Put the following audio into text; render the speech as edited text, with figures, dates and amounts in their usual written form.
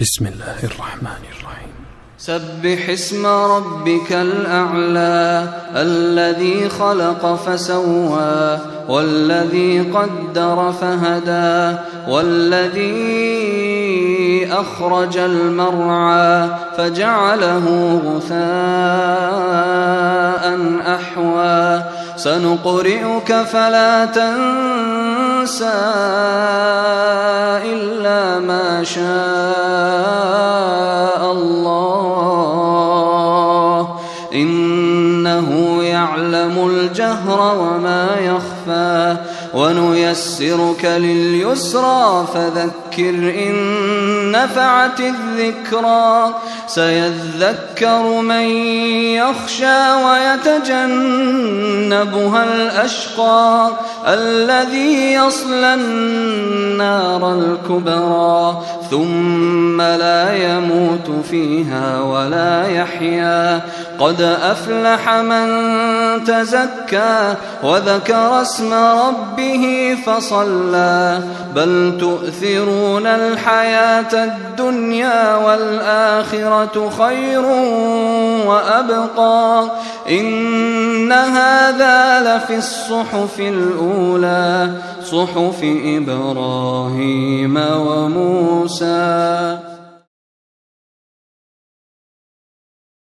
بسم الله الرحمن الرحيم. سبح اسم ربك الأعلى الذي خلق فسوى والذي قدر فهدى والذي أخرج المرعى فجعله غثاء أحوى سنقرئك فلا تنسى إلا ما شاء الله إنه يعلم الجهر وما يخفى ونيسرك لليسرى فذكر إن نفعت الذكرى سيذكر من يخشى ويتجنبها الأشقى الذي يصلى النار الكبرى ثم لا يموت فيها ولا يحيا قد أفلح من تزكى وذكر اسم ربه فصلى بل تؤثرون الحياة الدنيا والآخرة خير وأبقى إن هذا لفي الصحف الأولى صحف إبراهيم وموسى.